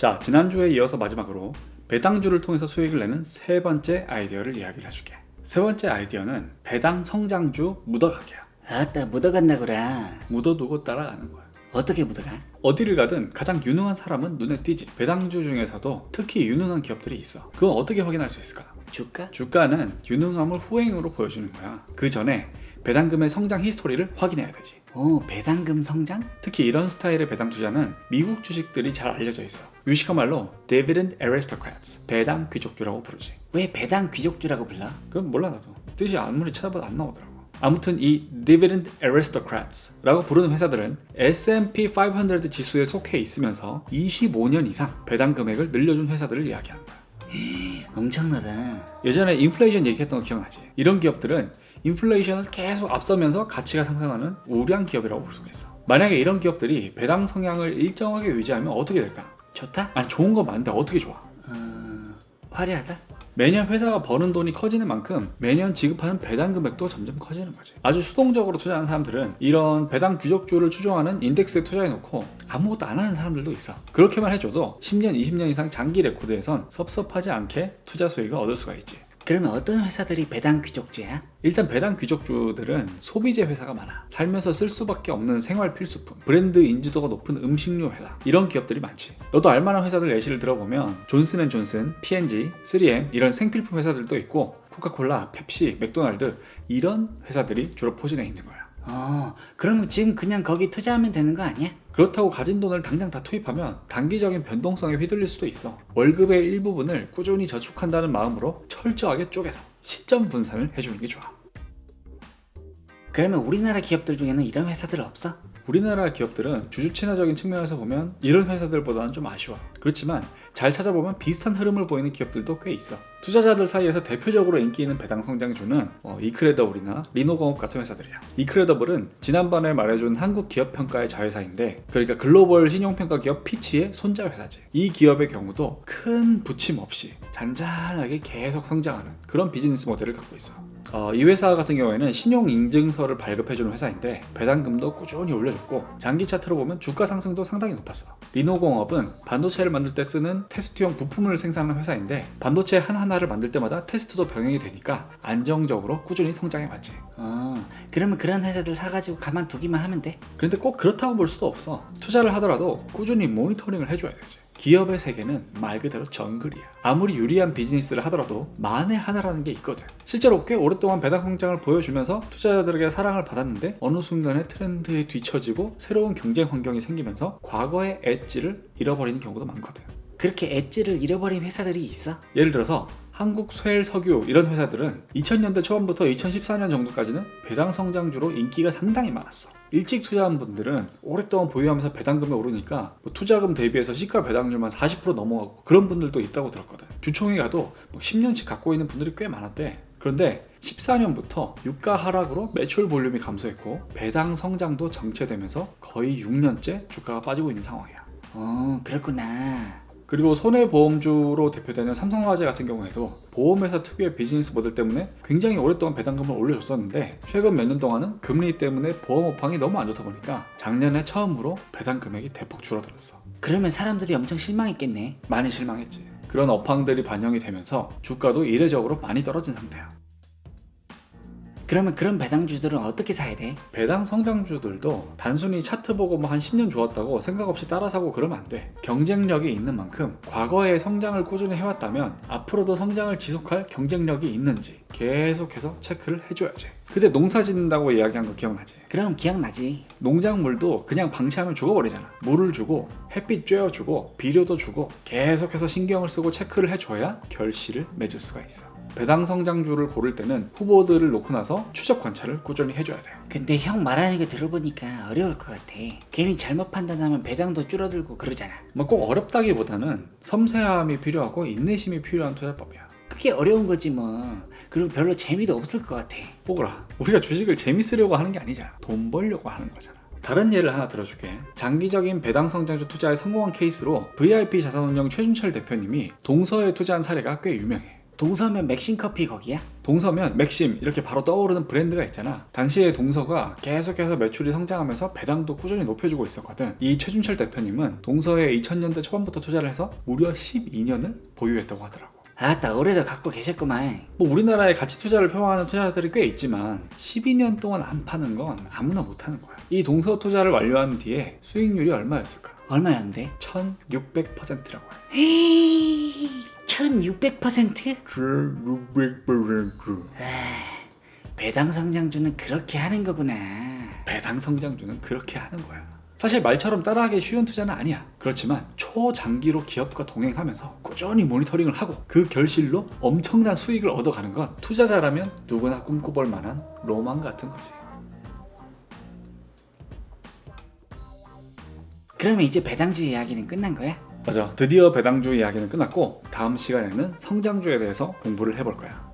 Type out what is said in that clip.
자, 지난주에 이어서 마지막으로 배당주를 통해서 수익을 내는 세 번째 아이디어를 이야기를 해줄게. 세 번째 아이디어는 배당 성장주 묻어가기야. 아따 묻어간다구라. 묻어두고 따라가는 거야. 어떻게 묻어가? 어디를 가든 가장 유능한 사람은 눈에 띄지. 배당주 중에서도 특히 유능한 기업들이 있어. 그건 어떻게 확인할 수 있을까? 주가? 주가는 유능함을 후행으로 보여주는 거야. 그 전에 배당금의 성장 히스토리를 확인해야 되지. 오, 배당금 성장? 특히 이런 스타일의 배당 투자는 미국 주식들이 잘 알려져 있어. 유식한 말로 Dividend Aristocrats, 배당 귀족주라고 부르지. 왜 배당 귀족주라고 불러? 그건 몰라 나도. 뜻이 아무리 찾아봐도 안 나오더라고. 아무튼 이 Dividend Aristocrats라고 부르는 회사들은 S&P 500 지수에 속해 있으면서 25년 이상 배당 금액을 늘려준 회사들을 이야기하는 거야. 엄청나다. 예전에 인플레이션 얘기했던 거 기억나지? 이런 기업들은 인플레이션을 계속 앞서면서 가치가 상승하는 우량 기업이라고 볼 수가 있어. 만약에 이런 기업들이 배당 성향을 일정하게 유지하면 어떻게 될까? 좋다? 아니 좋은 거 많은데 어떻게 좋아? 화려하다? 매년 회사가 버는 돈이 커지는 만큼 매년 지급하는 배당 금액도 점점 커지는 거지. 아주 수동적으로 투자하는 사람들은 이런 배당 귀족주를 추종하는 인덱스에 투자해놓고 아무것도 안 하는 사람들도 있어. 그렇게만 해줘도 10년, 20년 이상 장기 레코드에선 섭섭하지 않게 투자 수익을 얻을 수가 있지. 그러면 어떤 회사들이 배당 귀족주야? 일단 배당 귀족주들은 소비재 회사가 많아. 살면서 쓸 수밖에 없는 생활 필수품, 브랜드 인지도가 높은 음식료 회사, 이런 기업들이 많지. 너도 알만한 회사들 예시를 들어보면 존슨앤존슨, P&G, 3M 이런 생필품 회사들도 있고 코카콜라, 펩시, 맥도날드 이런 회사들이 주로 포진해 있는 거야. 그러면 지금 그냥 거기 투자하면 되는 거 아니야? 그렇다고 가진 돈을 당장 다 투입하면 단기적인 변동성에 휘둘릴 수도 있어. 월급의 일부분을 꾸준히 저축한다는 마음으로 철저하게 쪼개서 시점 분산을 해주는 게 좋아. 그러면 우리나라 기업들 중에는 이런 회사들 없어? 우리나라 기업들은 주주 친화적인 측면에서 보면 이런 회사들보다는 좀 아쉬워. 그렇지만 잘 찾아보면 비슷한 흐름을 보이는 기업들도 꽤 있어. 투자자들 사이에서 대표적으로 인기 있는 배당 성장주는 이크레더블이나 리노공업 같은 회사들이야. 이크레더블은 지난번에 말해준 한국 기업 평가의 자회사인데, 그러니까 글로벌 신용평가 기업 피치의 손자 회사지. 이 기업의 경우도 큰 부침 없이 잔잔하게 계속 성장하는 그런 비즈니스 모델을 갖고 있어. 이 회사 같은 경우에는 신용 인증서를 발급해주는 회사인데 배당금도 꾸준히 올려줬고 장기 차트로 보면 주가 상승도 상당히 높았어. 리노공업은 반도체를 만들 때 쓰는 테스트용 부품을 생산하는 회사인데 반도체 하나하나를 만들 때마다 테스트도 병행이 되니까 안정적으로 꾸준히 성장해왔지. 그러면 그런 회사들 사가지고 가만두기만 하면 돼? 그런데 꼭 그렇다고 볼 수도 없어. 투자를 하더라도 꾸준히 모니터링을 해줘야 되지. 기업의 세계는 말 그대로 정글이야. 아무리 유리한 비즈니스를 하더라도 만에 하나라는 게 있거든. 실제로 꽤 오랫동안 배당 성장을 보여주면서 투자자들에게 사랑을 받았는데 어느 순간에 트렌드에 뒤처지고 새로운 경쟁 환경이 생기면서 과거의 엣지를 잃어버리는 경우도 많거든. 그렇게 엣지를 잃어버린 회사들이 있어? 예를 들어서 한국 쇠일석유 이런 회사들은 2000년대 초반부터 2014년 정도까지는 배당 성장주로 인기가 상당히 많았어. 일찍 투자한 분들은 오랫동안 보유하면서 배당금이 오르니까 투자금 대비해서 시가 배당률만 40% 넘어가고 그런 분들도 있다고 들었거든. 주총에 가도 10년씩 갖고 있는 분들이 꽤 많았대. 그런데 14년부터 유가 하락으로 매출 볼륨이 감소했고 배당 성장도 정체되면서 거의 6년째 주가가 빠지고 있는 상황이야. 그렇구나. 그리고 손해보험주로 대표되는 삼성화재 같은 경우에도 보험회사 특유의 비즈니스 모델 때문에 굉장히 오랫동안 배당금을 올려줬었는데 최근 몇 년 동안은 금리 때문에 보험 업황이 너무 안 좋다 보니까 작년에 처음으로 배당 금액이 대폭 줄어들었어. 그러면 사람들이 엄청 실망했겠네. 많이 실망했지. 그런 업황들이 반영이 되면서 주가도 이례적으로 많이 떨어진 상태야. 그러면 그런 배당주들은 어떻게 사야 돼? 배당 성장주들도 단순히 차트 보고 한 10년 좋았다고 생각 없이 따라 사고 그러면 안 돼. 경쟁력이 있는 만큼 과거에 성장을 꾸준히 해왔다면 앞으로도 성장을 지속할 경쟁력이 있는지 계속해서 체크를 해줘야지. 그때 농사 짓는다고 이야기한 거 기억나지? 그럼 기억나지. 농작물도 그냥 방치하면 죽어버리잖아. 물을 주고 햇빛 쬐어주고 비료도 주고 계속해서 신경을 쓰고 체크를 해줘야 결실을 맺을 수가 있어. 배당 성장주를 고를 때는 후보들을 놓고 나서 추적 관찰을 꾸준히 해줘야 돼요. 근데 형 말하는 거 들어보니까 어려울 것 같아. 괜히 잘못 판단하면 배당도 줄어들고 그러잖아. 꼭 어렵다기보다는 섬세함이 필요하고 인내심이 필요한 투자법이야. 그게 어려운 거지 뭐. 그리고 별로 재미도 없을 것 같아. 보거라, 우리가 주식을 재밌으려고 하는 게 아니잖아. 돈 벌려고 하는 거잖아. 다른 예를 하나 들어줄게. 장기적인 배당 성장주 투자에 성공한 케이스로 VIP 자산운용 최준철 대표님이 동서에 투자한 사례가 꽤 유명해. 동서면 맥심커피 거기야? 동서면 맥심 이렇게 바로 떠오르는 브랜드가 있잖아. 당시에 동서가 계속해서 매출이 성장하면서 배당도 꾸준히 높여주고 있었거든. 이 최준철 대표님은 동서에 2000년대 초반부터 투자를 해서 무려 12년을 보유했다고 하더라고. 아따 올해도 갖고 계셨구만. 뭐 우리나라에 가치 투자를 표방하는 투자자들이 꽤 있지만 12년 동안 안 파는 건 아무나 못하는 거야. 이 동서 투자를 완료한 뒤에 수익률이 얼마였을까? 얼마였는데? 1600%라고 해. 헤이 1600%? 1600%. 배당 성장주는 그렇게 하는 거구나. 배당 성장주는 그렇게 하는 거야. 사실 말처럼 따라하기 쉬운 투자는 아니야. 그렇지만 초장기로 기업과 동행하면서 꾸준히 모니터링을 하고 그 결실로 엄청난 수익을 얻어가는 건 투자자라면 누구나 꿈꿔볼 만한 로망 같은 거지. 그러면 이제 배당주 이야기는 끝난 거야? 맞아. 드디어 배당주 이야기는 끝났고 다음 시간에는 성장주에 대해서 공부를 해볼 거야.